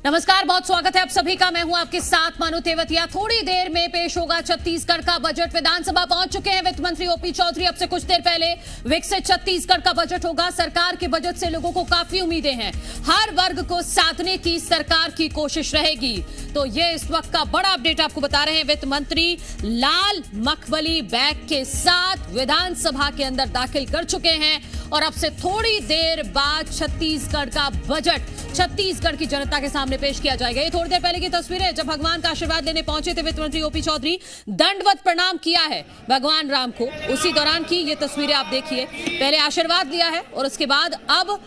नमस्कार, बहुत स्वागत है आप सभी का। मैं हूं आपके साथ मानु तेवतिया। थोड़ी देर में पेश होगा छत्तीसगढ़ का बजट। विधानसभा पहुंच चुके हैं वित्त मंत्री ओपी चौधरी। अब से कुछ देर पहले विकसित छत्तीसगढ़ का बजट होगा। सरकार के बजट से लोगों को काफी उम्मीदें हैं। हर वर्ग को साधने की सरकार की कोशिश रहेगी। तो ये इस वक्त का बड़ा अपडेट आपको बता रहे हैं। वित्त मंत्री लाल मखमली बैग के साथ विधानसभा के अंदर दाखिल कर चुके हैं और अब से थोड़ी देर बाद छत्तीसगढ़ का बजट छत्तीसगढ़ की जनता के सामने पेश किया जाएगा। ये थोड़ी देर पहले की तस्वीर है जब भगवान का आशीर्वाद लेने पहुंचे थे वित्त मंत्री ओपी चौधरी। दंडवत प्रणाम किया है भगवान राम को। उसी दौरान की ये तस्वीरें आप देखिए। पहले आशीर्वाद लिया है और उसके बाद अब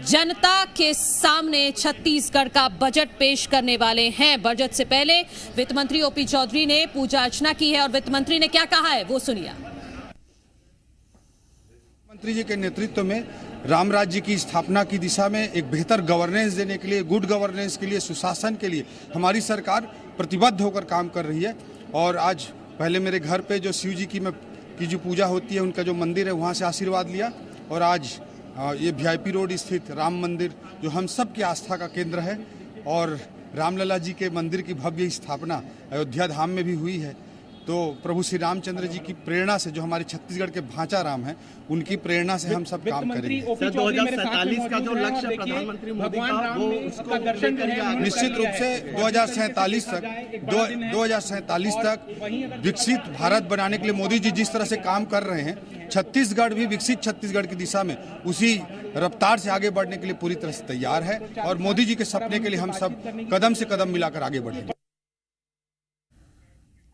जनता के सामने छत्तीसगढ़ का बजट पेश करने वाले हैं। बजट से पहले वित्त मंत्री ओपी चौधरी ने पूजा अर्चना की है और वित्त मंत्री ने क्या कहा है वो सुनिए। मंत्री जी के नेतृत्व में राम राज्य की स्थापना की दिशा में एक बेहतर गवर्नेंस देने के लिए, गुड गवर्नेंस के लिए, सुशासन के लिए हमारी सरकार प्रतिबद्ध होकर काम कर रही है। और आज पहले मेरे घर पे जो शिव जी की जो पूजा होती है, उनका जो मंदिर है, वहाँ से आशीर्वाद लिया। और आज ये वीआईपी रोड स्थित राम मंदिर जो हम सब की आस्था का केंद्र है और रामलला जी के मंदिर की भव्य स्थापना अयोध्या धाम में भी हुई है। तो प्रभु श्री रामचंद्र जी की प्रेरणा से, जो हमारे छत्तीसगढ़ के भांचा राम हैं, उनकी प्रेरणा से हम सब काम करेंगे। 2047 का जो लक्ष्य प्रधानमंत्री मोदी का, वो उसको निश्चित रूप से 2047 तक विकसित भारत बनाने के लिए मोदी जी जिस तरह से काम कर रहे हैं, छत्तीसगढ़ भी विकसित छत्तीसगढ़ की दिशा में उसी रफ्तार से आगे बढ़ने के लिए पूरी तरह से तैयार है। और मोदी जी के सपने के लिए हम सब कदम से कदम मिलाकर आगे बढ़ेंगे।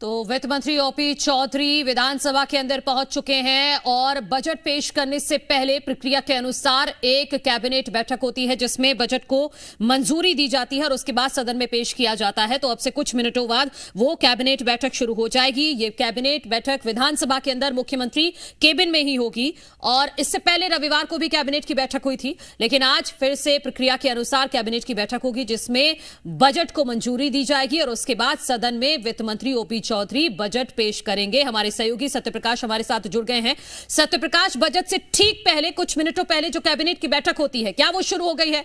तो वित्त मंत्री ओपी चौधरी विधानसभा के अंदर पहुंच चुके हैं और बजट पेश करने से पहले प्रक्रिया के अनुसार एक कैबिनेट बैठक होती है जिसमें बजट को मंजूरी दी जाती है और उसके बाद सदन में पेश किया जाता है। तो अब से कुछ मिनटों बाद वो कैबिनेट बैठक शुरू हो जाएगी। ये कैबिनेट बैठक विधानसभा के अंदर मुख्यमंत्री केबिन में ही होगी और इससे पहले रविवार को भी कैबिनेट की बैठक हुई थी, लेकिन आज फिर से प्रक्रिया के अनुसार कैबिनेट की बैठक होगी जिसमें बजट को मंजूरी दी जाएगी और उसके बाद सदन में वित्त मंत्री ओपी चौधरी बजट पेश करेंगे। हमारे सहयोगी सत्यप्रकाश हमारे साथ जुड़ गए हैं। सत्यप्रकाश, बजट से ठीक पहले कुछ मिनटों पहले जो कैबिनेट की बैठक होती है, क्या वो शुरू हो गई है?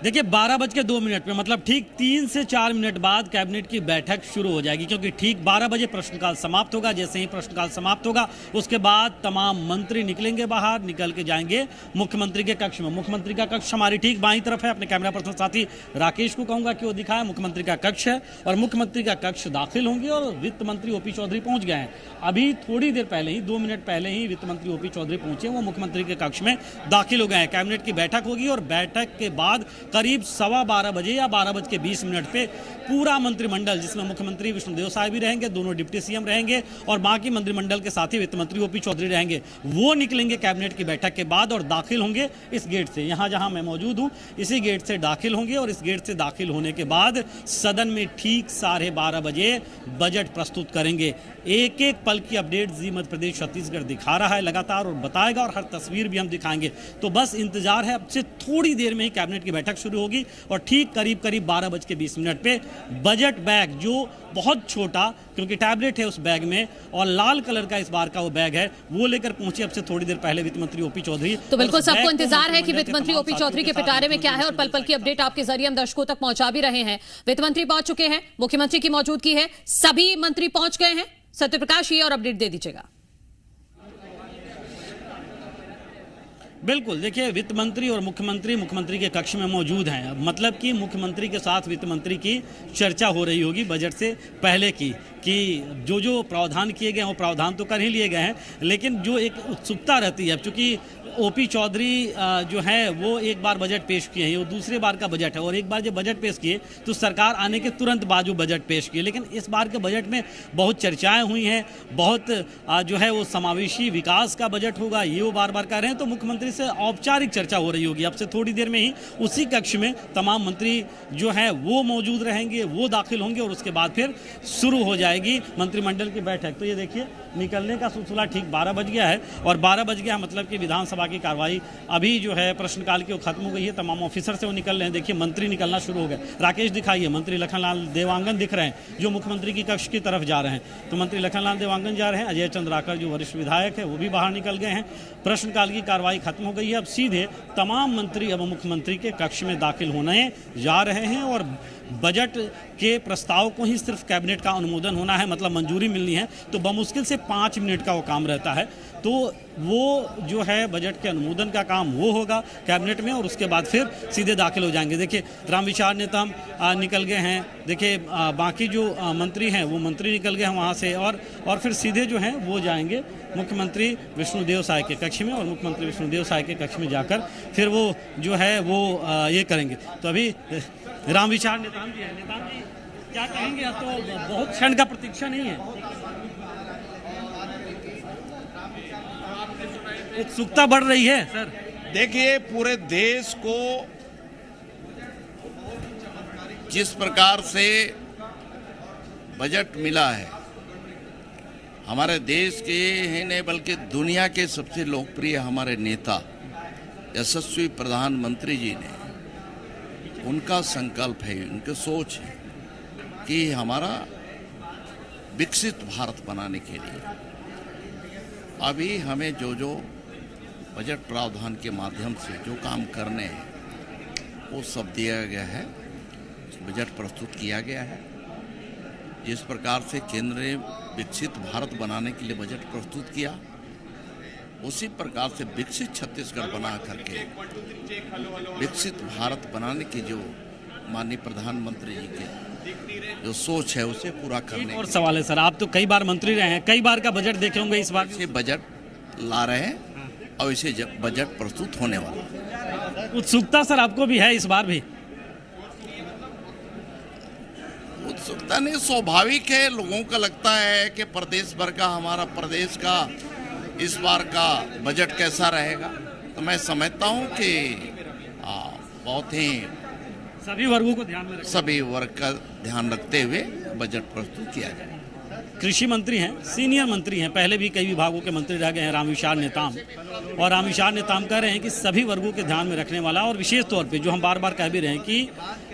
देखिए 12:02 में, मतलब ठीक 3 से 4 मिनट बाद कैबिनेट की बैठक शुरू हो जाएगी, क्योंकि ठीक 12 बजे प्रश्नकाल समाप्त होगा। जैसे ही प्रश्नकाल समाप्त होगा उसके बाद तमाम मंत्री निकलेंगे बाहर, निकल के जाएंगे मुख्यमंत्री के कक्ष में। मुख्यमंत्री का कक्ष हमारी ठीक बाईं तरफ है। अपने कैमरा पर्सन साथी राकेश को कहूंगा कि वो दिखाए। मुख्यमंत्री का कक्ष है और मुख्यमंत्री का कक्ष दाखिल होंगे और वित्त मंत्री ओपी चौधरी पहुंच गए हैं। अभी थोड़ी देर पहले ही, 2 मिनट पहले ही वित्त मंत्री ओपी चौधरी पहुंचे, वो मुख्यमंत्री के कक्ष में दाखिल हो गए हैं। कैबिनेट की बैठक होगी और बैठक के बाद करीब 12:15 बजे या 12:20 पे पूरा मंत्रिमंडल, जिसमें मुख्यमंत्री विष्णुदेव साय भी रहेंगे, दोनों डिप्टी सीएम रहेंगे और बाकी मंत्रिमंडल के साथ ही वित्त मंत्री ओपी चौधरी रहेंगे, वो निकलेंगे कैबिनेट की बैठक के बाद और दाखिल होंगे इस गेट से। यहां जहां मैं मौजूद हूं, इसी गेट से दाखिल होंगे और इस गेट से दाखिल होने के बाद सदन में ठीक 12:30 बजे बजट प्रस्तुत करेंगे। एक एक पल की अपडेट जी मध्य प्रदेश छत्तीसगढ़ दिखा रहा है लगातार और बताएगा, और हर तस्वीर भी हम दिखाएंगे। तो बस इंतजार है, अब से थोड़ी देर में ही कैबिनेट की बैठक शुरू होगी और ठीक करीब 12:20 पे बजट बैग, जो बहुत छोटा, क्योंकि टैबलेट है उस बैग में और लाल कलर का इस बार का वो बैग है, वो लेकर पहुंचे अब से थोड़ी देर पहले वित्त मंत्री ओपी चौधरी। तो बिल्कुल सबको इंतजार है कि वित्त मंत्री ओपी चौधरी के पिटारे में क्या है और पल पल की अपडेट आपके जरिए हम दर्शकों तक पहुंचा भी रहे हैं। वित्त मंत्री पहुंच चुके हैं, मुख्यमंत्री की मौजूदगी है, सभी मंत्री पहुंच गए हैं। सत्यप्रकाश, ये और अपडेट दे दीजिएगा। बिल्कुल, देखिए वित्त मंत्री और मुख्यमंत्री के कक्ष में मौजूद हैं। मतलब कि मुख्यमंत्री के साथ वित्त मंत्री की चर्चा हो रही होगी बजट से पहले की, कि जो प्रावधान किए गए हैं वो प्रावधान तो कर ही लिए गए हैं, लेकिन जो एक उत्सुकता रहती है, चूंकि ओपी चौधरी जो है वो एक बार बजट पेश किए हैं, वो दूसरे बार का बजट है और एक बार जब बजट पेश किए तो सरकार आने के तुरंत बाद जो बजट पेश किए, लेकिन इस बार के बजट में बहुत चर्चाएं हुई हैं, बहुत जो है वो समावेशी विकास का बजट होगा, ये वो बार बार कह रहे हैं। तो मुख्यमंत्री से औपचारिक चर्चा हो रही होगी। अब से थोड़ी देर में ही उसी कक्ष में तमाम मंत्री जो है वो मौजूद रहेंगे, वो दाखिल होंगे और उसके बाद फिर शुरू हो जाएगी मंत्रिमंडल की बैठक। तो ये देखिए निकलने का सिलसिला ठीक 12 बज गया है और 12 बज गया मतलब कि विधानसभा की कार्रवाई अभी जो है प्रश्नकाल की वो खत्म हो गई है। तमाम ऑफिसर से वो निकल रहे हैं। देखिए मंत्री निकलना शुरू हो गए। राकेश दिखाइए, मंत्री लखनलाल देवांगन दिख रहे हैं जो मुख्यमंत्री की कक्ष की तरफ जा रहे हैं। तो मंत्री लखनलाल देवांगन जा रहे हैं। अजय चंद्राकर जो वरिष्ठ विधायक है वो भी बाहर निकल गए हैं। प्रश्नकाल की कार्रवाई खत्म खत्म हो गई है। अब सीधे तमाम मंत्री अब मुख्यमंत्री के कक्ष में दाखिल होने जा रहे हैं और बजट के प्रस्ताव को ही सिर्फ कैबिनेट का अनुमोदन होना है, मतलब मंजूरी मिलनी है, तो बमुश्किल से 5 मिनट का वो काम रहता है। तो वो जो है बजट के अनुमोदन का काम वो होगा कैबिनेट में और उसके बाद फिर सीधे दाखिल हो जाएंगे। देखिए रामविचार नेताम निकल गए हैं, देखिए बाकी जो मंत्री हैं वो मंत्री निकल गए हैं वहाँ से और फिर सीधे जो हैं वो जाएंगे मुख्यमंत्री विष्णुदेव साय के कक्ष में और मुख्यमंत्री विष्णुदेव साय के कक्ष में जाकर फिर वो जो है वो ये करेंगे। तो अभी रामविचार नेताम जी हैं। नेताम जी क्या कहेंगे? अब तो बहुत क्षण का प्रतीक्षा नहीं है, उत्सुकता बढ़ रही है सर। देखिए पूरे देश को जिस प्रकार से बजट मिला है, हमारे देश के ही नहीं बल्कि दुनिया के सबसे लोकप्रिय हमारे नेता यशस्वी प्रधानमंत्री जी ने, उनका संकल्प है, उनकी सोच है कि हमारा विकसित भारत बनाने के लिए अभी हमें जो बजट प्रावधान के माध्यम से जो काम करने हैं वो सब दिया गया है, बजट प्रस्तुत किया गया है। जिस प्रकार से केंद्र ने विकसित भारत बनाने के लिए बजट प्रस्तुत किया, उसी प्रकार से विकसित छत्तीसगढ़ बना करके विकसित भारत बनाने की जो माननीय प्रधानमंत्री जी की जो सोच है उसे पूरा करने। और सवाल है सर, आप तो कई बार मंत्री रहे हैं, कई बार का बजट देखे होंगे, इस बार से बजट ला रहे हैं और इसे बजट प्रस्तुत होने वाला। उत्सुकता सर आपको भी है इस बार भी? उत्सुकता नहीं, स्वाभाविक है। लोगों को लगता है कि प्रदेश भर का हमारा प्रदेश का इस बार का बजट कैसा रहेगा, तो मैं समझता हूं कि बहुत ही सभी वर्गों को सभी वर्ग का ध्यान रखते हुए बजट प्रस्तुत किया जाए। कृषि मंत्री हैं, सीनियर मंत्री हैं, पहले भी कई विभागों के मंत्री रह गए हैं रामविचार नेताम, और रामविचार नेताम कह रहे हैं कि सभी वर्गों के ध्यान में रखने वाला और विशेष तौर पे जो हम बार बार कह भी रहे हैं कि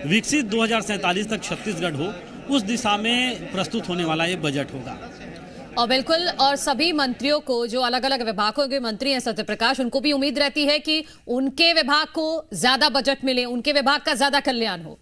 विकसित 2047 तक छत्तीसगढ़ हो, उस दिशा में प्रस्तुत होने वाला ये बजट होगा। और बिल्कुल, और सभी मंत्रियों को जो अलग अलग विभागों के मंत्री हैं सत्यप्रकाश, उनको भी उम्मीद रहती है कि उनके विभाग को ज्यादा बजट मिले, उनके विभाग का ज्यादा कल्याण हो।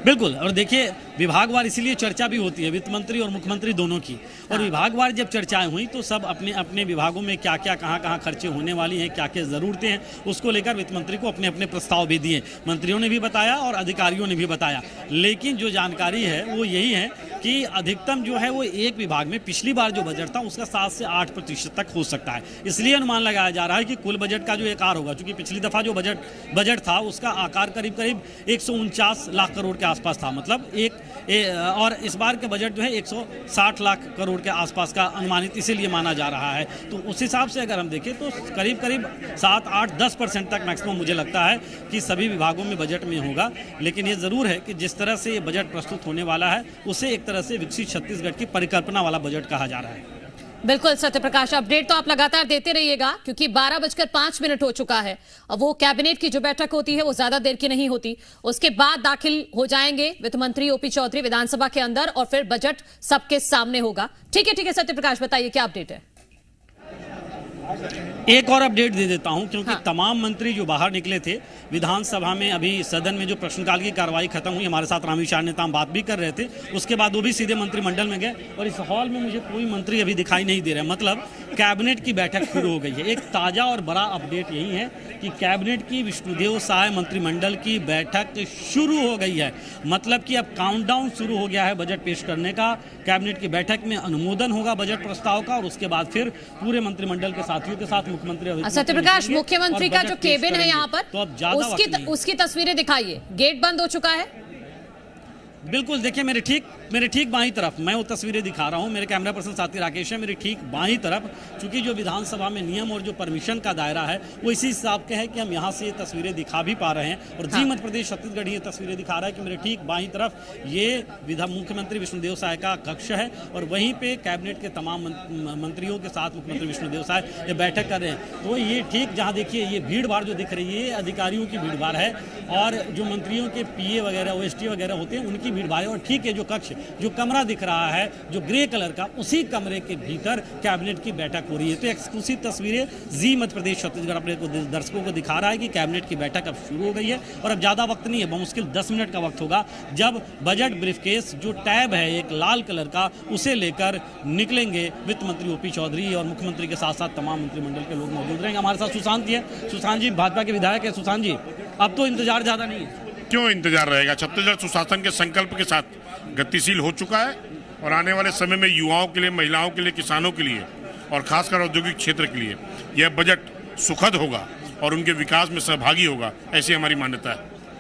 बिल्कुल, और देखिए विभागवार इसीलिए चर्चा भी होती है वित्त मंत्री और मुख्यमंत्री दोनों की, और विभागवार जब चर्चाएं हुई तो सब अपने अपने विभागों में क्या क्या कहाँ खर्चे होने वाली हैं, क्या क्या ज़रूरतें हैं, उसको लेकर वित्त मंत्री को अपने अपने प्रस्ताव भी दिए। मंत्रियों ने भी बताया और अधिकारियों ने भी बताया, लेकिन जो जानकारी है वो यही है कि अधिकतम जो है वो एक विभाग में पिछली बार जो बजट था उसका 7 से 8% तक हो सकता है। इसलिए अनुमान लगाया जा रहा है कि कुल बजट का जो आकार होगा, चूंकि पिछली दफ़ा जो बजट था उसका आकार करीब 149 लाख करोड़ के आसपास था, मतलब और इस बार के बजट जो है 160 लाख करोड़ के आसपास का अनुमानित इसीलिए माना जा रहा है। तो उस हिसाब से अगर हम देखें तो करीब 7, 8, 10% तक मैक्सिमम मुझे लगता है कि सभी विभागों में बजट में होगा। लेकिन ये ज़रूर है कि जिस तरह से ये बजट प्रस्तुत होने वाला है उसे एक तरह से विकसित छत्तीसगढ़ की परिकल्पना वाला बजट कहा जा रहा है। बिल्कुल सत्यप्रकाश, अपडेट तो आप लगातार देते रहिएगा क्योंकि 12:05 हो चुका है। अब वो कैबिनेट की जो बैठक होती है वो ज्यादा देर की नहीं होती, उसके बाद दाखिल हो जाएंगे वित्त मंत्री ओपी चौधरी विधानसभा के अंदर और फिर बजट सबके सामने होगा। ठीक है सत्यप्रकाश, बताइए क्या अपडेट है? एक और अपडेट दे देता हूं क्योंकि तमाम मंत्री जो बाहर निकले थे विधानसभा में, अभी सदन में जो प्रश्नकाल की कार्रवाई खत्म हुई, हमारे साथ रामविचार नेताम बात भी कर रहे थे, उसके बाद वो भी सीधे मंत्रिमंडल में गए और इस हॉल में मुझे कोई मंत्री अभी दिखाई नहीं दे रहा है, मतलब कैबिनेट की बैठक शुरू हो गई है। एक ताज़ा और बड़ा अपडेट यही है कि कैबिनेट की विष्णुदेव साय मंत्रिमंडल की बैठक शुरू हो गई है, मतलब कि अब काउंटडाउन शुरू हो गया है बजट पेश करने का। कैबिनेट की बैठक में अनुमोदन होगा बजट प्रस्ताव का और उसके बाद फिर पूरे मंत्रिमंडल के साथियों के साथ मुख्यमंत्री सत्यप्रकाश, मुख्यमंत्री का जो केबिन है यहाँ पर, तो अब उसकी तस्वीरें दिखाइए। गेट बंद हो चुका है। बिल्कुल, देखिए मेरे ठीक बाईं तरफ, मैं वो तस्वीरें दिखा रहा हूँ, मेरे कैमरा पर्सन साथी राकेश है, मेरे ठीक बाईं तरफ, चूंकि जो विधानसभा में नियम और जो परमिशन का दायरा है वो इसी हिसाब के है कि हम यहाँ से ये तस्वीरें दिखा भी पा रहे हैं। और जी मध्य प्रदेश छत्तीसगढ़ ये तस्वीरें दिखा रहा है कि मेरे ठीक बाईं तरफ ये मुख्यमंत्री विष्णुदेव साय का कक्ष है और वहीं पे कैबिनेट के तमाम मंत्रियों के साथ मुख्यमंत्री विष्णुदेव साय ये बैठक कर रहे हैं। तो ये ठीक जहाँ देखिए ये भीड़ भाड़ जो दिख रही है ये अधिकारियों की भीड़ भाड़ है और जो मंत्रियों के PA वगैरह OST वगैरह होते हैं उनकी भीड़ भाड़ है। और ठीक है जो कक्ष जो कमरा दिख रहा है जो ग्रे कलर का, उसी कमरे के भीतर कैबिनेट की बैठक हो रही है। तो एक्सक्लूसिव तस्वीरें जी मध्य प्रदेश छत्तीसगढ़ अपने दर्शकों को दिखा रहा है कि कैबिनेट की बैठक अब शुरू हो गई है और अब ज़्यादा वक्त नहीं है, बमुश्किल 10 मिनट का वक्त होगा जब बजट ब्रीफकेस जो टैब है एक लाल कलर का, उसे लेकर निकलेंगे वित्त मंत्री ओपी चौधरी और मुख्यमंत्री के साथ साथ तमाम मंत्रिमंडल के लोग मौजूद रहेंगे। हमारे साथ सुशांत जी है। सुशांत जी भाजपा के विधायक है। सुशांत जी, अब तो इंतजार ज़्यादा नहीं है। क्यों इंतजार रहेगा? छत्तीसगढ़ सुशासन के संकल्प के साथ गतिशील हो चुका है और आने वाले समय में युवाओं के लिए, महिलाओं के लिए, किसानों के लिए और खासकर औद्योगिक क्षेत्र के लिए यह बजट सुखद होगा और उनके विकास में सहभागी होगा, ऐसी हमारी मान्यता है।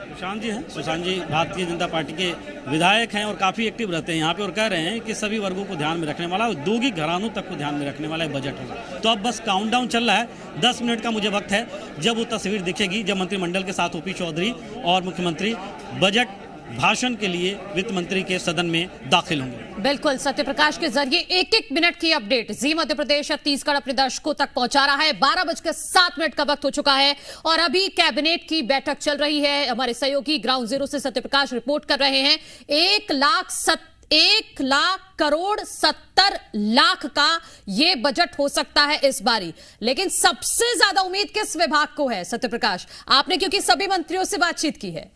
सुशांत जी हैं। सुशांत जी भारतीय जनता पार्टी के विधायक हैं और काफ़ी एक्टिव रहते हैं यहाँ पे और कह रहे हैं कि सभी वर्गों को ध्यान में रखने वाला, औद्योगिक घरानों तक को ध्यान में रखने वाला बजट होगा। तो अब बस काउंटडाउन चल रहा है, 10 मिनट का मुझे वक्त है जब वो तस्वीर दिखेगी जब मंत्रिमंडल के साथ ओपी चौधरी और मुख्यमंत्री बजट भाषण के लिए वित्त मंत्री के सदन में दाखिल होंगे। बिल्कुल, सत्यप्रकाश के जरिए एक एक मिनट की अपडेट जी मध्य प्रदेश छत्तीसगढ़ अपने दर्शकों तक पहुंचा रहा है। 12:07 का वक्त हो चुका है और अभी कैबिनेट की बैठक चल रही है। हमारे सहयोगी ग्राउंड जीरो से सत्यप्रकाश रिपोर्ट कर रहे हैं। 1,70,70,00,000 का ये बजट हो सकता है इस बारी, लेकिन सबसे ज्यादा उम्मीद किस विभाग को है सत्यप्रकाश? आपने क्योंकि सभी मंत्रियों से बातचीत की है।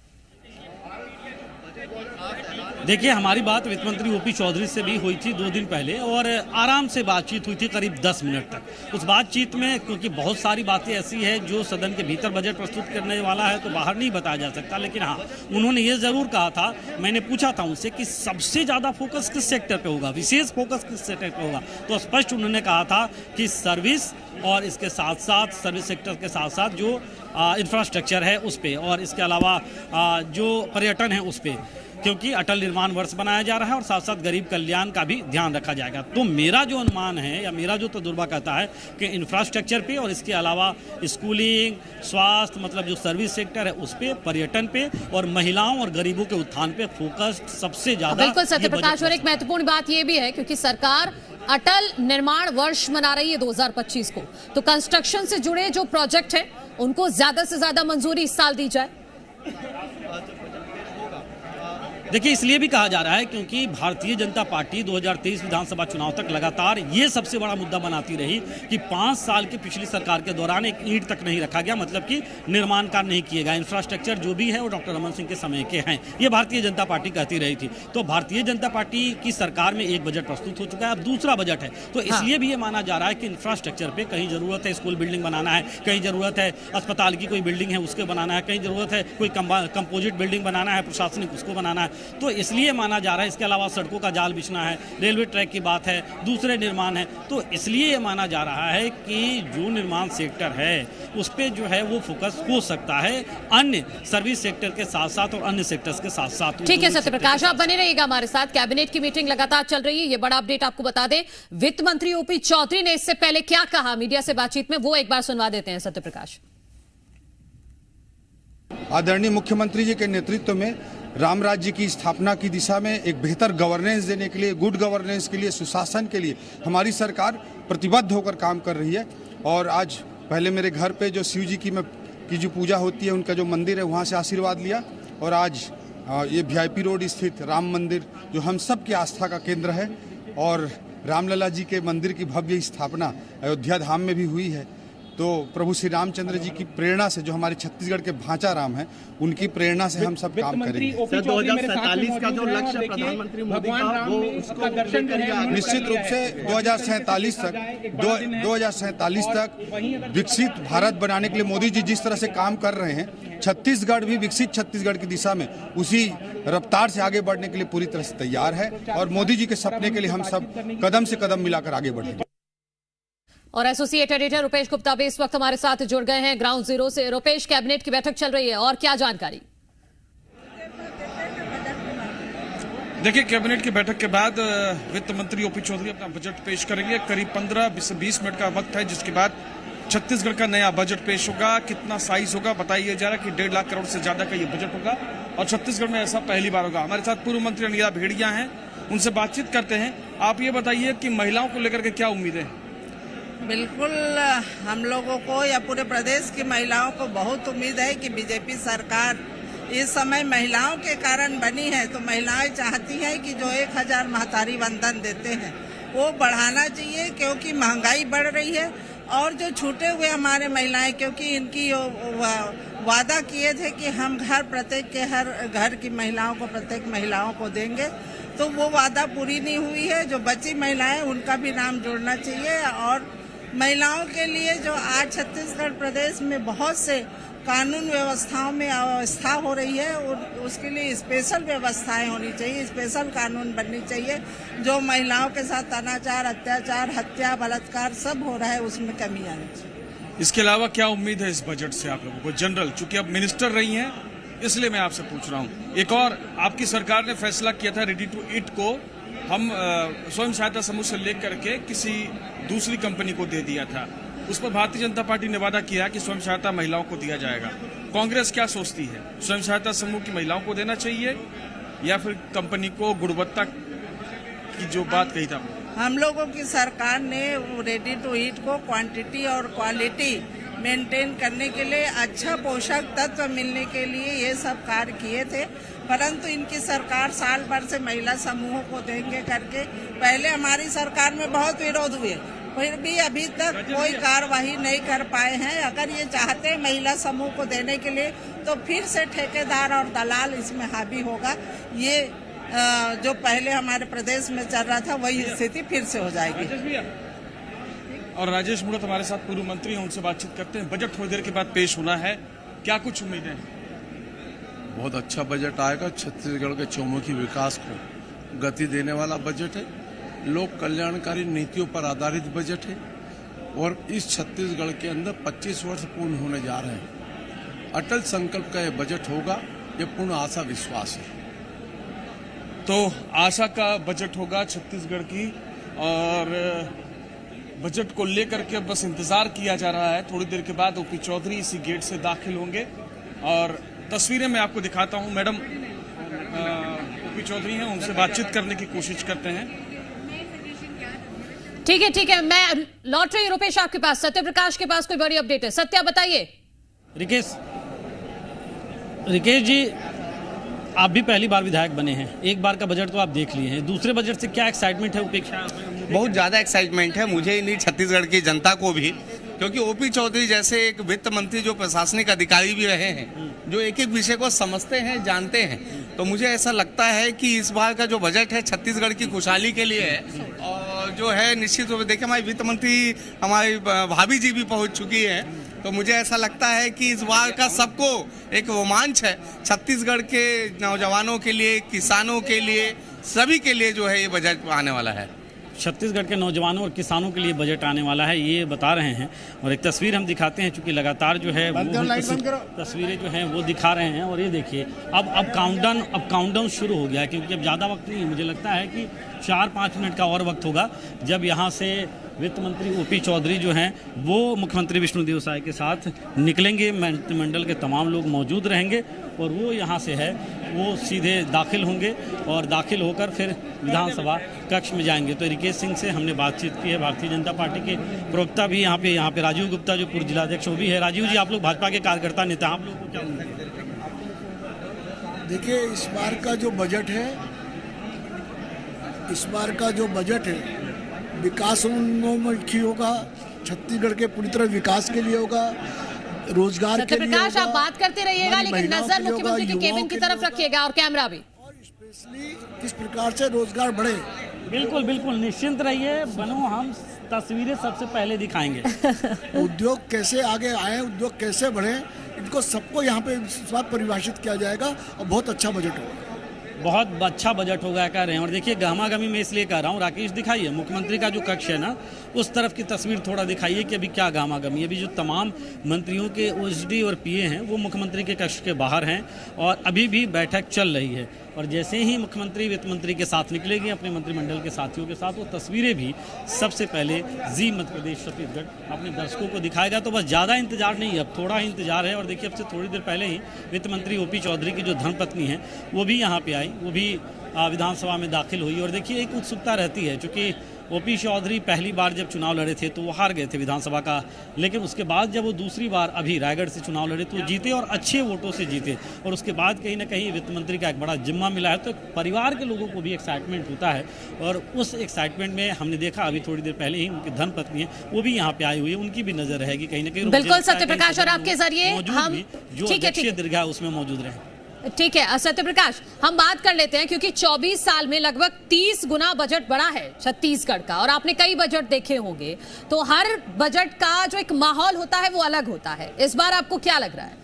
देखिए, हमारी बात वित्त मंत्री ओपी चौधरी से भी हुई थी 2 दिन पहले और आराम से बातचीत हुई थी करीब 10 मिनट तक। उस बातचीत में क्योंकि बहुत सारी बातें ऐसी है जो सदन के भीतर बजट प्रस्तुत करने वाला है तो बाहर नहीं बताया जा सकता, लेकिन हाँ उन्होंने ये ज़रूर कहा था, मैंने पूछा था उनसे कि सबसे ज़्यादा फोकस किस सेक्टर पर होगा, विशेष फोकस किस सेक्टर पर होगा, तो स्पष्ट उन्होंने कहा था कि सर्विस और इसके साथ साथ सर्विस सेक्टर के साथ साथ जो इंफ्रास्ट्रक्चर है उस पर और इसके अलावा जो पर्यटन है उस पर, क्योंकि अटल निर्माण वर्ष बनाया जा रहा है और साथ साथ गरीब कल्याण का भी ध्यान रखा जाएगा। तो मेरा जो अनुमान है या मेरा जो तजुर्बा कहता है कि इंफ्रास्ट्रक्चर पे और इसके अलावा स्कूलिंग, स्वास्थ्य, मतलब जो सर्विस सेक्टर है उस पे, पर्यटन पे और महिलाओं और गरीबों के उत्थान पे फोकस सबसे ज्यादा। बिल्कुल सत्यप्रकाश, और एक महत्वपूर्ण बात यह भी है क्योंकि सरकार अटल निर्माण वर्ष मना रही है 2025 को, तो कंस्ट्रक्शन से जुड़े जो प्रोजेक्ट है उनको ज्यादा से ज्यादा मंजूरी इस साल दी जाए। देखिए, इसलिए भी कहा जा रहा है क्योंकि भारतीय जनता पार्टी 2023 विधानसभा चुनाव तक लगातार ये सबसे बड़ा मुद्दा बनाती रही कि 5 साल की पिछली सरकार के दौरान एक ईंट तक नहीं रखा गया, मतलब कि निर्माण कार्य नहीं किए गए, इंफ्रास्ट्रक्चर जो भी है वो डॉक्टर रमन सिंह के समय के हैं, ये भारतीय जनता पार्टी कहती रही थी। तो भारतीय जनता पार्टी की सरकार में एक बजट प्रस्तुत हो चुका है, अब दूसरा बजट है, तो इसलिए भी ये माना जा रहा है कि इंफ्रास्ट्रक्चर पर कहीं जरूरत है स्कूल बिल्डिंग बनाना है, कहीं जरूरत है अस्पताल की कोई बिल्डिंग है उसके बनाना है, कहीं जरूरत है कोई कंपोजिट बिल्डिंग बनाना है, प्रशासनिक उसको बनाना है, तो इसलिए माना जा रहा है। इसके अलावा सड़कों का जाल बिछना है, रेलवे ट्रैक की बात है, दूसरे निर्माण है, तो इसलिए माना जा रहा है कि जो निर्माण सेक्टर है उस पर जो है वो फोकस हो सकता है अन्य सर्विस सेक्टर के साथ साथ और अन्य सेक्टर्स के साथ साथ। ठीक है सत्यप्रकाश, आप बने रहिएगा हमारे साथ। कैबिनेट की मीटिंग लगातार चल रही है, ये बड़ा अपडेट आपको बता दें। वित्त मंत्री ओपी चौधरी ने इससे पहले क्या कहा मीडिया से बातचीत में, वो एक बार सुनवा देते हैं सत्यप्रकाश। आदरणीय मुख्यमंत्री जी के नेतृत्व में राम राज्य की स्थापना की दिशा में एक बेहतर गवर्नेंस देने के लिए, गुड गवर्नेंस के लिए, सुशासन के लिए हमारी सरकार प्रतिबद्ध होकर काम कर रही है। और आज पहले मेरे घर पे जो शिव जी की जो पूजा होती है, उनका जो मंदिर है, वहाँ से आशीर्वाद लिया और आज ये VIP रोड स्थित राम मंदिर जो हम सब की आस्था का केंद्र है और रामलला जी के मंदिर की भव्य स्थापना अयोध्या धाम में भी हुई है। तो प्रभु श्री रामचंद्र जी की प्रेरणा से, जो हमारे छत्तीसगढ़ के भांचा राम हैं, उनकी प्रेरणा से हम सब काम करेंगे। 2047 का जो लक्ष्य प्रधानमंत्री मोदी का, वो उसको निश्चित रूप से 2047 तक विकसित भारत बनाने के लिए मोदी जी जिस तरह से काम कर रहे हैं, छत्तीसगढ़ भी विकसित छत्तीसगढ़ की दिशा में उसी रफ्तार से आगे बढ़ने के लिए पूरी तरह से तैयार है और मोदी जी के सपने के लिए हम सब कदम से कदम मिलाकर आगे बढ़ेंगे। और एसोसिएट एडिटर रुपेश गुप्ता भी इस वक्त हमारे साथ जुड़ गए हैं ग्राउंड जीरो से। रुपेश, कैबिनेट की बैठक चल रही है और क्या जानकारी? देखिए, कैबिनेट की बैठक के बाद वित्त मंत्री ओपी चौधरी अपना बजट पेश करेंगे। करीब 15-20 मिनट का वक्त है, जिसके बाद छत्तीसगढ़ का नया बजट पेश होगा। कितना साइज होगा बताइए जा रहा है कि 1.5 लाख करोड़ से ज्यादा का ये बजट होगा और छत्तीसगढ़ में ऐसा पहली बार होगा। हमारे साथ पूर्व मंत्री अनिला भेड़िया हैं, उनसे बातचीत करते हैं। आप ये बताइए कि महिलाओं को लेकर के क्या उम्मीदें हैं? बिल्कुल, हम लोगों को या पूरे प्रदेश की महिलाओं को बहुत उम्मीद है कि बीजेपी सरकार इस समय महिलाओं के कारण बनी है, तो महिलाएं चाहती हैं कि जो 1000 महतारी वंदन देते हैं वो बढ़ाना चाहिए, क्योंकि महंगाई बढ़ रही है। और जो छूटे हुए हमारे महिलाएं, क्योंकि इनकी वादा किए थे कि हम हर घर की महिलाओं को, प्रत्येक महिलाओं को देंगे, तो वो वादा पूरी नहीं हुई है। जो बची महिलाएं उनका भी नाम जोड़ना चाहिए। और महिलाओं के लिए जो आज छत्तीसगढ़ प्रदेश में बहुत से कानून व्यवस्थाओं में अव्यवस्था हो रही है, उसके लिए स्पेशल व्यवस्थाएं होनी चाहिए, स्पेशल कानून बननी चाहिए। जो महिलाओं के साथ अनाचार, अत्याचार, हत्या, बलात्कार सब हो रहा है, उसमें कमी आनी चाहिए। इसके अलावा क्या उम्मीद है इस बजट से आप लोगों को जनरल? चूंकि अब मिनिस्टर रही हैं, इसलिए मैं आपसे पूछ रहा हूँ। एक और आपकी सरकार ने फैसला किया था रेडी टू ईट को हम स्वयं सहायता समूह से लेकर के किसी दूसरी कंपनी को दे दिया था। उस पर भारतीय जनता पार्टी ने वादा किया कि स्वयं सहायता महिलाओं को दिया जाएगा। कांग्रेस क्या सोचती है, स्वयं सहायता समूह की महिलाओं को देना चाहिए या फिर कंपनी को गुणवत्ता की जो बात कही था? हम लोगों की सरकार ने रेडी टू ईट को क्वांटिटी और क्वालिटी मेंटेन करने के लिए, अच्छा पोषक तत्व मिलने के लिए ये सब कार्य किए थे। परंतु इनकी सरकार साल भर से महिला समूहों को देंगे करके, पहले हमारी सरकार में बहुत विरोध हुए, फिर भी अभी तक कोई कार्यवाही नहीं कर पाए हैं। अगर ये चाहते हैं महिला समूह को देने के लिए, तो फिर से ठेकेदार और दलाल इसमें हावी होगा। ये जो पहले हमारे प्रदेश में चल रहा था, वही स्थिति फिर से हो जाएगी। और राजेश मुड़त हमारे साथ पूर्व मंत्री हैं, उनसे बातचीत करते हैं। बजट थोड़ी देर के बाद पेश होना है, क्या कुछ उम्मीदें हैं? बहुत अच्छा बजट आएगा। छत्तीसगढ़ के चौमुखी विकास को गति देने वाला बजट है। लोक कल्याणकारी नीतियों पर आधारित बजट है और इस छत्तीसगढ़ के अंदर 25 वर्ष पूर्ण होने जा रहे हैं। अटल संकल्प का यह बजट होगा, ये पूर्ण आशा विश्वास है। तो आशा का बजट होगा छत्तीसगढ़ की, और बजट को लेकर के बस इंतजार किया जा रहा है। थोड़ी देर के बाद ओपी चौधरी इसी गेट से दाखिल होंगे और तस्वीरें मैं आपको दिखाता हूं। मैडम ओपी चौधरी हैं, उनसे बातचीत करने की कोशिश करते हैं। ठीक है, मैं लौट रही रुपेश आपके पास। सत्य प्रकाश के पास कोई बड़ी अपडेट है? सत्या बताइए। रिकेश जी, आप भी पहली बार विधायक बने हैं, एक बार का बजट तो आप देख लिए हैं, दूसरे बजट से क्या एक्साइटमेंट है, उपेक्षा? बहुत ज़्यादा एक्साइटमेंट है मुझे ही नहीं, छत्तीसगढ़ की जनता को भी, क्योंकि ओपी चौधरी जैसे एक वित्त मंत्री जो प्रशासनिक अधिकारी भी रहे हैं, जो एक एक विषय को समझते हैं, जानते हैं, तो मुझे ऐसा लगता है कि इस बार का जो बजट है छत्तीसगढ़ की खुशहाली के लिए है। और जो है निश्चित रूप से देखिए, हमारी वित्त मंत्री हमारी भाभी जी भी पहुंच चुकी है, तो मुझे ऐसा लगता है कि इस बार का सबको एक रोमांच है। छत्तीसगढ़ के नौजवानों के लिए, किसानों के लिए, सभी के लिए जो है ये बजट आने वाला है। छत्तीसगढ़ के नौजवानों और किसानों के लिए बजट आने वाला है, ये बता रहे हैं। और एक तस्वीर हम दिखाते हैं, चूंकि लगातार जो है वो तस्वीरें जो हैं वो दिखा रहे हैं। और ये देखिए, अब काउंटडाउन शुरू हो गया है, क्योंकि अब ज़्यादा वक्त नहीं, मुझे लगता है कि 4-5 मिनट का और वक्त होगा, जब यहाँ से वित्त मंत्री ओपी चौधरी जो हैं वो मुख्यमंत्री विष्णुदेव साय के साथ निकलेंगे। मंत्रिमंडल के तमाम लोग मौजूद रहेंगे और वो यहाँ से है वो सीधे दाखिल होंगे और दाखिल होकर फिर विधानसभा कक्ष में जाएंगे। तो रिकेश सिंह से हमने बातचीत की है। भारतीय जनता पार्टी के प्रवक्ता भी यहाँ पे राजीव गुप्ता जो पूर्व जिलाध्यक्ष वो भी है। राजीव जी, आप लोग भाजपा के कार्यकर्ता नेता, आप लोगों को क्या उम्मीद है? देखिए, इस बार का जो बजट है विकासोन्मुखी होगा, छत्तीसगढ़ के पूरी तरह विकास के लिए होगा, रोजगार के लिए प्रकाश, आप बात करते रहिएगा, लेकिन नजर मुख्यमंत्री के केबिन की तरफ रखिएगा और कैमरा भी। और स्पेशली किस प्रकार से रोजगार बढ़े। बिल्कुल निश्चिंत रहिए, बनो हम तस्वीरें सबसे पहले दिखाएंगे। उद्योग कैसे आगे आए, उद्योग कैसे बढ़े, इनको सबको यहाँ पे परिभाषित किया जाएगा और बहुत अच्छा बजट होगा। बहुत अच्छा बजट होगा कह रहे हैं। और देखिए, गहमागहमी में इसलिए कह रहा हूँ, राकेश दिखाइए मुख्यमंत्री का जो कक्ष है ना, उस तरफ की तस्वीर थोड़ा दिखाइए कि अभी क्या गहमागहमी है। अभी जो तमाम मंत्रियों के ओएसडी और पीए हैं वो मुख्यमंत्री के कक्ष के बाहर हैं और अभी भी बैठक चल रही है। और जैसे ही मुख्यमंत्री वित्त मंत्री के साथ निकलेगी अपने मंत्रिमंडल के साथियों के साथ, वो तस्वीरें भी सबसे पहले जी मध्य प्रदेश छत्तीसगढ़ अपने दर्शकों को दिखाएगा। तो बस ज़्यादा इंतजार नहीं है, अब थोड़ा ही इंतजार है। और देखिए, अब से थोड़ी देर पहले ही वित्त मंत्री ओपी चौधरी की जो धर्मपत्नी है वो भी यहाँ पे आई, वो भी विधानसभा में दाखिल हुई। और देखिए एक उत्सुकता रहती है, चूँकि ओपी चौधरी पहली बार जब चुनाव लड़े थे तो वो हार गए थे विधानसभा का, लेकिन उसके बाद जब वो दूसरी बार अभी रायगढ़ से चुनाव लड़े तो जीते और अच्छे वोटों से जीते। और उसके बाद कहीं ना कहीं वित्त मंत्री का एक बड़ा जिम्मा मिला है, तो परिवार के लोगों को भी एक्साइटमेंट होता है। और उस एक्साइटमेंट में हमने देखा अभी थोड़ी देर पहले ही उनकी धर्मपत्नी है वो भी यहाँ पे आई हुई है, उनकी भी नजर रहेगी कहीं ना कहीं। बिल्कुल सत्यप्रकाश, और आपके जरिए हम जो अध्यक्षीय दीर्घा उसमें मौजूद रहे। ठीक है सत्यप्रकाश, हम बात कर लेते हैं क्योंकि 24 साल में लगभग 30 गुना बजट बढ़ा है छत्तीसगढ़ का, और आपने कई बजट देखे होंगे, तो हर बजट का जो एक माहौल होता है वो अलग होता है। इस बार आपको क्या लग रहा है?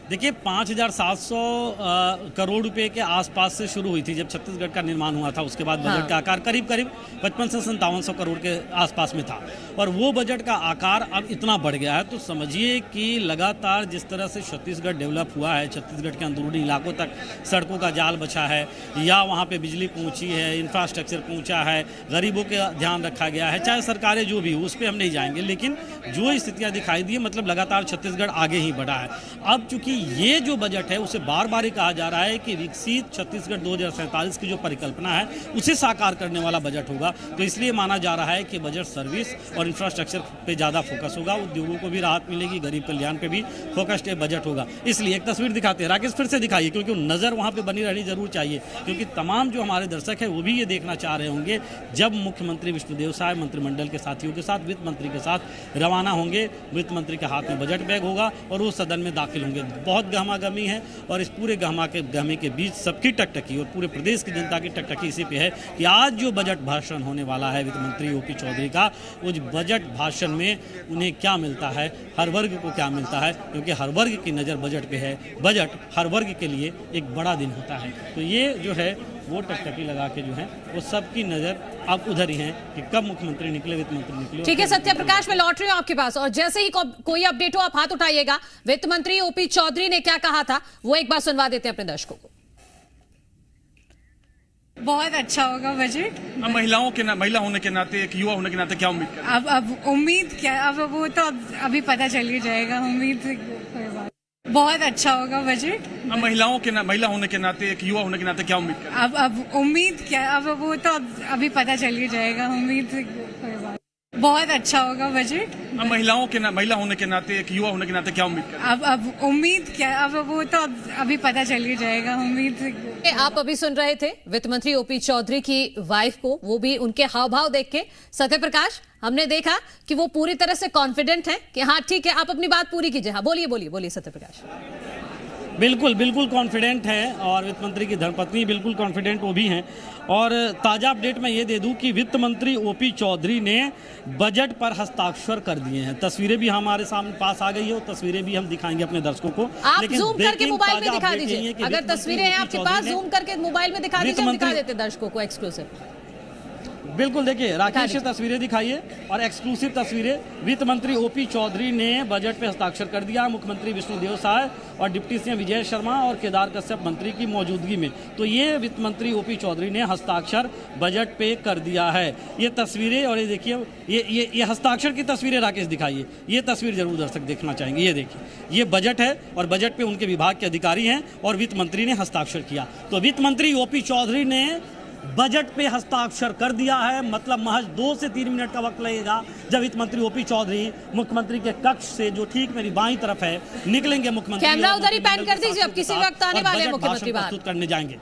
देखिए 5,700 करोड़ रुपए के आसपास से शुरू हुई थी जब छत्तीसगढ़ का निर्माण हुआ था। उसके बाद बजट का आकार करीब 55 से 5700 करोड़ के आसपास में था, और वो बजट का आकार अब इतना बढ़ गया है। तो समझिए कि लगातार जिस तरह से छत्तीसगढ़ डेवलप हुआ है, छत्तीसगढ़ के अंदरूनी इलाकों तक सड़कों का जाल बचा है, या वहाँ पे बिजली पहुँची है, इंफ्रास्ट्रक्चर पहुँचा है, गरीबों का ध्यान रखा गया है, चाहे सरकारें जो भी हो उस पर हम नहीं जाएंगे, लेकिन जो स्थितियाँ दिखाई दी मतलब लगातार छत्तीसगढ़ आगे ही बढ़ा है। अब चूंकि ये जो बजट है उसे बार बार ही कहा जा रहा है कि विकसित छत्तीसगढ़ 2047 की जो परिकल्पना है उसे साकार करने वाला बजट होगा, तो इसलिए माना जा रहा है कि बजट सर्विस और इंफ्रास्ट्रक्चर पे ज़्यादा फोकस होगा, उद्योगों को भी राहत मिलेगी, गरीब कल्याण पे भी फोकस्ड बजट होगा। इसलिए एक तस्वीर दिखाते हैं, राकेश फिर से दिखाइए, क्योंकि नज़र वहाँ पर बनी रहनी जरूर चाहिए, क्योंकि तमाम जो हमारे दर्शक है वो भी ये देखना चाह रहे होंगे जब मुख्यमंत्री विष्णुदेव साय मंत्रिमंडल के साथियों के साथ, वित्त मंत्री के साथ रवाना होंगे, वित्त मंत्री के हाथ में बजट बैग होगा और वो सदन में दाखिल होंगे। बहुत गहमागहमी है, और इस पूरे गहमे के बीच सबकी टकटकी और पूरे प्रदेश की जनता की टकटकी इसी पे है कि आज जो बजट भाषण होने वाला है वित्त मंत्री ओपी चौधरी का, उस बजट भाषण में उन्हें क्या मिलता है, हर वर्ग को क्या मिलता है, क्योंकि हर वर्ग की नज़र बजट पे है। बजट हर वर्ग के लिए एक बड़ा दिन होता है, तो ये जो है वो टकटकी लगा के जो है वो सबकी नज़र अब उधर ही है कि कब मुख्यमंत्री निकले, वित्त मंत्री निकले। ठीक है सत्यप्रकाश, मैं लौट रही हूँ आपके पास, और जैसे ही कोई अपडेट हो आप हाथ उठाइएगा। वित्त मंत्री ओपी चौधरी ने क्या कहा था वो एक बार सुनवा देते हैं अपने दर्शकों को। बहुत अच्छा होगा बजट। अब महिला होने के नाते, एक युवा होने के नाते क्या उम्मीद करें? अब उम्मीद क्या, अब वो तो अभी पता चल ही जाएगा। उम्मीद बहुत अच्छा होगा बजट। अब महिला होने के नाते, एक युवा होने के नाते क्या उम्मीद करें? अब उम्मीद क्या, अब वो तो अभी पता चल ही जाएगा। उम्मीद बहुत अच्छा होगा बजट। अब महिला होने के नाते, एक युवा होने के नाते क्या उम्मीद करें? अब उम्मीद क्या, अब वो तो अभी पता चल ही जाएगा। उम्मीद। आप अभी सुन रहे थे वित्त मंत्री ओपी चौधरी की वाइफ को, वो भी उनके हाव भाव देख के सत्यप्रकाश हमने देखा कि वो पूरी तरह से कॉन्फिडेंट है कि हाँ ठीक है, आप अपनी बात पूरी कीजिए। हाँ बोलिए सत्यप्रकाश। बिल्कुल कॉन्फिडेंट है, और वित्त मंत्री की धर्मपत्नी बिल्कुल कॉन्फिडेंट वो भी हैं। और ताज़ा अपडेट मैं ये दे दूं कि वित्त मंत्री ओपी चौधरी ने बजट पर हस्ताक्षर कर दिए हैं। तस्वीरें भी हमारे सामने पास आ गई है, और तस्वीरें भी हम दिखाएंगे अपने दर्शकों को। आप जूम करके मोबाइल में दिखा दीजिए, अगर तस्वीरें हैं आपके पास जूम करके मोबाइल में दिखा दीजिए, दिखा देते दर्शकों को एक्सक्लूसिव। बिल्कुल देखिए राकेश से तस्वीरें दिखाइए, और एक्सक्लूसिव तस्वीरें। वित्त मंत्री ओपी चौधरी ने बजट पे हस्ताक्षर कर दिया, मुख्यमंत्री विष्णुदेव साय और डिप्टी सीएम विजय शर्मा और केदार कश्यप मंत्री की मौजूदगी में। तो ये वित्त मंत्री ओपी चौधरी ने हस्ताक्षर बजट पे कर दिया है। ये तस्वीरें, और ये देखिए ये हस्ताक्षर की तस्वीरें राकेश दिखाइए, ये तस्वीर जरूर दर्शक देखना चाहेंगे। ये देखिए ये बजट है, और बजट पे उनके विभाग के अधिकारी हैं और वित्त मंत्री ने हस्ताक्षर किया। तो वित्त मंत्री ओपी चौधरी ने बजट पे हस्ताक्षर कर दिया है, मतलब महज 2 से 3 मिनट का वक्त लगेगा जब वित्त मंत्री ओपी चौधरी मुख्यमंत्री के कक्ष से, जो ठीक मेरी बाईं तरफ है, निकलेंगे। मुख्यमंत्री कैमरा उधर ही पैन कर दीजिए, अब किसी वक्त आने वाले हैं मुख्यमंत्री बाहर प्रस्तुत करने जाएंगे।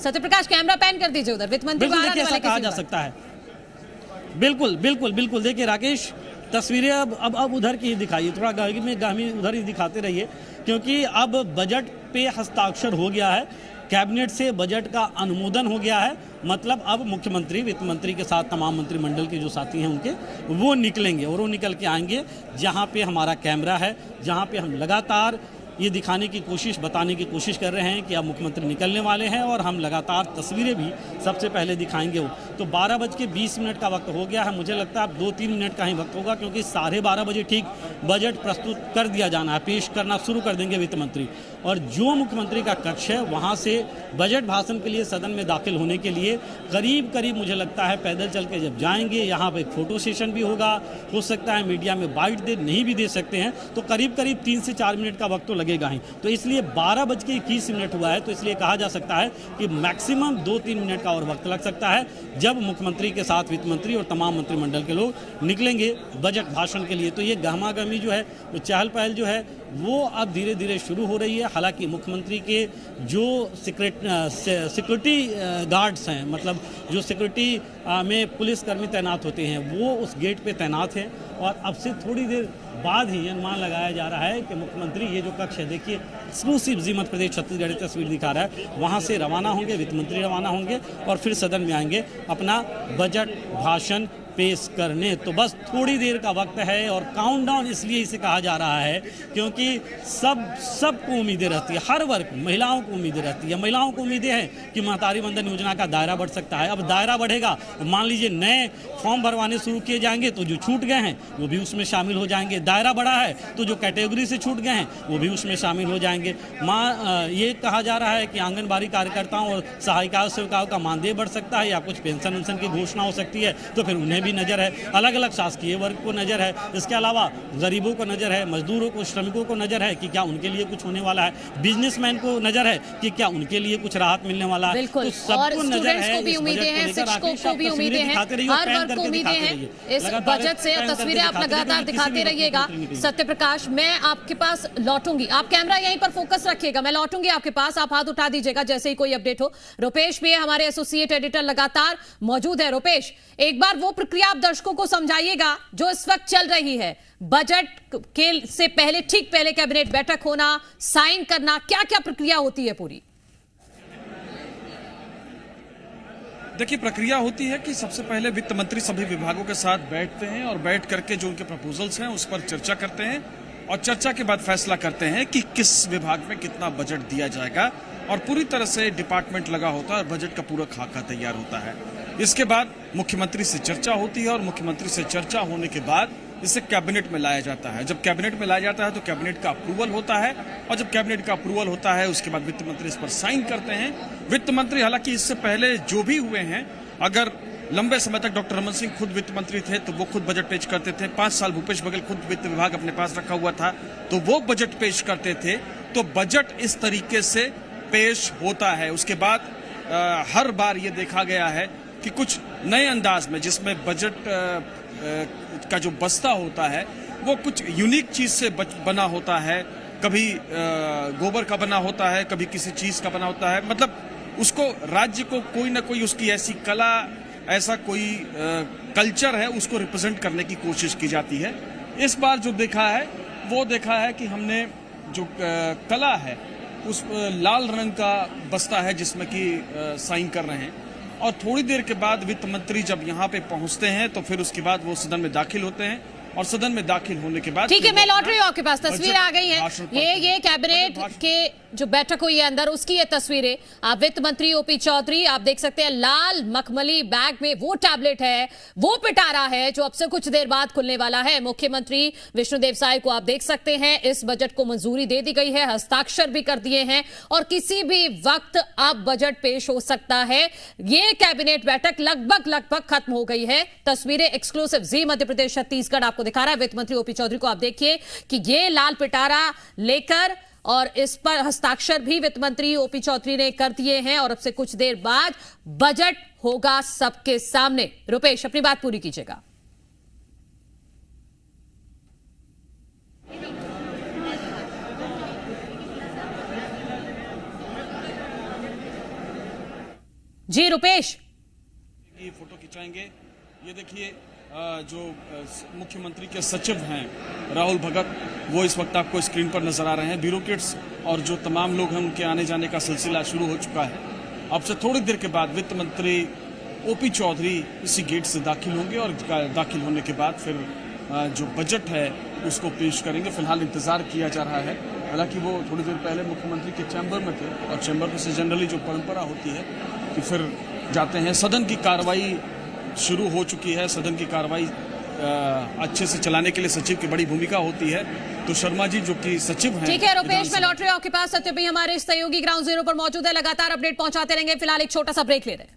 सत्यप्रकाश कैमरा पैन कर दीजिए उधर, वित्त मंत्री बाहर आने वाले कहा जा सकता है। बिल्कुल देखिए राकेश, तस्वीरें अब उधर की दिखाइए, थोड़ा गामी उधर ही दिखाते रहिए, क्योंकि अब बजट पे हस्ताक्षर हो गया है, कैबिनेट से बजट का अनुमोदन हो गया है। मतलब अब मुख्यमंत्री वित्त मंत्री के साथ तमाम मंत्रिमंडल के जो साथी हैं उनके, वो निकलेंगे, और वो निकल के आएंगे जहां पे हमारा कैमरा है, जहां पे हम लगातार ये दिखाने की कोशिश, बताने की कोशिश कर रहे हैं कि अब मुख्यमंत्री निकलने वाले हैं, और हम लगातार तस्वीरें भी सबसे पहले दिखाएंगे। वो तो 12:20 का वक्त हो गया है। मुझे लगता है अब 2-3 मिनट का ही वक्त होगा, क्योंकि 12:30 बजे ठीक बजट प्रस्तुत कर दिया जाना है, पेश करना शुरू कर देंगे वित्त मंत्री। और जो मुख्यमंत्री का कक्ष है वहाँ से बजट भाषण के लिए सदन में दाखिल होने के लिए करीब करीब मुझे लगता है पैदल चल के जब जाएंगे, यहाँ पे फोटो सेशन भी होगा, हो सकता है मीडिया में बाइट नहीं भी दे सकते हैं, तो करीब करीब 3 से 4 मिनट का वक्त तो लगेगा ही। तो इसलिए 12:21 हुआ है, तो इसलिए कहा जा सकता है कि मैक्सिमम 2-3 मिनट का और वक्त लग सकता है, जब मुख्यमंत्री के साथ वित्त मंत्री और तमाम मंत्रिमंडल के लोग निकलेंगे बजट भाषण के लिए। तो ये गहमागहमी जो है, वो चहल पहल जो है वो अब धीरे धीरे शुरू हो रही है। हालांकि मुख्यमंत्री के जो सिक्योरिटी गार्ड्स हैं, मतलब जो सिक्योरिटी में पुलिसकर्मी तैनात होते हैं, वो उस गेट पे तैनात हैं और अब से थोड़ी देर बाद ही अनुमान लगाया जा रहा है कि मुख्यमंत्री ये जो कक्ष है, देखिए एक्सक्लूसिव जी मध्य प्रदेश छत्तीसगढ़ की तस्वीर दिखा रहा है, वहाँ से रवाना होंगे, वित्त मंत्री रवाना होंगे और फिर सदन में आएंगे अपना बजट भाषण पेश करने। तो बस थोड़ी देर का वक्त है और काउंटडाउन इसलिए इसे कहा जा रहा है क्योंकि सबको उम्मीदें रहती है, हर वर्ग महिलाओं को उम्मीदें रहती है। महिलाओं को उम्मीदें हैं कि महतारी वंदन योजना का दायरा बढ़ सकता है। अब दायरा बढ़ेगा, मान लीजिए नए फॉर्म भरवाने शुरू किए जाएंगे तो जो छूट गए हैं वो भी उसमें शामिल हो जाएंगे। दायरा बढ़ा है तो जो कैटेगरी से छूट गए हैं वो भी उसमें शामिल हो जाएंगे। ये कहा जा रहा है कि आंगनबाड़ी कार्यकर्ताओं और सहायिका सेविकाओं का मानदेय बढ़ सकता है या कुछ पेंशन वेंशन की घोषणा हो सकती है, तो फिर उन्हें भी नजर है, अलग अलग शासकीय वर्ग को नजर है, इसके अलावा गरीबों को नजर है, मजदूरों को, श्रमिकों को नजर है कि क्या उनके लिए कुछ होने वाला है, बिजनेसमैन को नजर है कि क्या उनके लिए कुछ राहत मिलने वाला है। तो सबको नजर है, को भी उम्मीदें हैं, शिक्षकों को भी उम्मीदें हैं, हर वर्ग को उम्मीदें हैं इस बजट से। तस्वीरें आप लगातार दिखाते रहिएगा। सत्य प्रकाश, मैं आपके पास लौटूंगी, आप कैमरा यहीं पर फोकस रखिएगा, मैं लौटूंगी आपके पास, आप हाथ उठा दीजिएगा जैसे ही कोई अपडेट हो। रुपेश भी हमारे एसोसिएट एडिटर लगातार मौजूद है। रुपेश, एक बार वो प्रक्रिया आप दर्शकों को समझाइएगा जो इस वक्त चल रही है, बजट के से पहले, ठीक पहले कैबिनेट बैठक होना, साइन करना, क्या क्या प्रक्रिया होती है पूरी? देखिए, प्रक्रिया होती है कि सबसे पहले वित्त मंत्री सभी विभागों के साथ बैठते हैं और बैठ करके जो उनके प्रपोजल्स हैं उस पर चर्चा करते हैं और चर्चा के बाद फैसला करते हैं कि किस विभाग में कितना बजट दिया जाएगा और पूरी तरह से डिपार्टमेंट लगा होता है और बजट का पूरा खाका तैयार होता है। इसके बाद मुख्यमंत्री से चर्चा होती है और मुख्यमंत्री से चर्चा होने के बाद इसे कैबिनेट में लाया जाता है। जब कैबिनेट में लाया जाता है तो कैबिनेट का अप्रूवल होता है और जब कैबिनेट का अप्रूवल होता है उसके बाद वित्त मंत्री इस पर साइन करते हैं। वित्त मंत्री, हालांकि इससे पहले जो भी हुए हैं, अगर लंबे समय तक डॉक्टर रमन सिंह खुद वित्त मंत्री थे तो वो खुद बजट पेश करते थे। 5 साल भूपेश बघेल खुद वित्त विभाग अपने पास रखा हुआ था तो वो बजट पेश करते थे। तो बजट इस तरीके से पेश होता है। उसके बाद हर बार ये देखा गया है कि कुछ नए अंदाज में, जिसमें बजट का जो बस्ता होता है वो कुछ यूनिक चीज से बना होता है, कभी गोबर का बना होता है, कभी किसी चीज का बना होता है। मतलब उसको, राज्य को कोई ना कोई उसकी ऐसी कला, ऐसा कोई कल्चर है, उसको रिप्रेजेंट करने की कोशिश की जाती है। इस बार जो देखा है वो देखा है कि हमने जो कला है उस लाल रंग का बस्ता है जिसमें कि साइन कर रहे हैं और थोड़ी देर के बाद वित्त मंत्री जब यहाँ पे पहुंचते हैं तो फिर उसके बाद वो सदन में दाखिल होते हैं और सदन में दाखिल होने के बाद, ठीक है, मैं लौट रही हूँ आपके पास, तस्वीर आ गई है। ये कैबिनेट के जो बैठक हुई है अंदर, उसकी ये तस्वीरें। आप वित्त मंत्री ओपी चौधरी, आप देख सकते हैं लाल मखमली बैग में वो टैबलेट है, वो पिटारा है जो अब से कुछ देर बाद खुलने वाला है। मुख्यमंत्री विष्णुदेव साय को आप देख सकते हैं, इस बजट को मंजूरी दे दी गई है, हस्ताक्षर भी कर दिए हैं और किसी भी वक्त अब बजट पेश हो सकता है। ये कैबिनेट बैठक लगभग खत्म हो गई है। तस्वीरें एक्सक्लूसिव जी मध्य प्रदेश छत्तीसगढ़ आपको दिखा रहा है। वित्त मंत्री ओपी चौधरी को आप देखिए कि ये लाल पिटारा लेकर और इस पर हस्ताक्षर भी वित्त मंत्री ओपी चौधरी ने कर दिए हैं और अब से कुछ देर बाद बजट होगा सबके सामने। रुपेश, अपनी बात पूरी कीजिएगा। जी रुपेश, ये फोटो खिंचाएंगे। ये देखिए, जो मुख्यमंत्री के सचिव हैं राहुल भगत, वो इस वक्त आपको स्क्रीन पर नजर आ रहे हैं। ब्यूरोक्रेट्स और जो तमाम लोग हैं उनके आने जाने का सिलसिला शुरू हो चुका है। अब से थोड़ी देर के बाद वित्त मंत्री ओपी चौधरी इसी गेट से दाखिल होंगे और दाखिल होने के बाद फिर जो बजट है उसको पेश करेंगे। फिलहाल इंतजार किया जा रहा है। हालांकि वो थोड़ी देर पहले मुख्यमंत्री के चैम्बर में थे और चैम्बर में से जनरली जो परंपरा होती है कि फिर जाते हैं। सदन की कार्रवाई शुरू हो चुकी है। सदन की कार्रवाई अच्छे से चलाने के लिए सचिव की बड़ी भूमिका होती है। तो शर्मा जी जो कि सचिव हैं। ठीक है रुपेश, मैं लौट रही हूं आपके पास। सत्य भी हमारे सहयोगी ग्राउंड जीरो पर मौजूद है, लगातार अपडेट पहुंचाते रहेंगे। फिलहाल एक छोटा सा ब्रेक ले रहे हैं।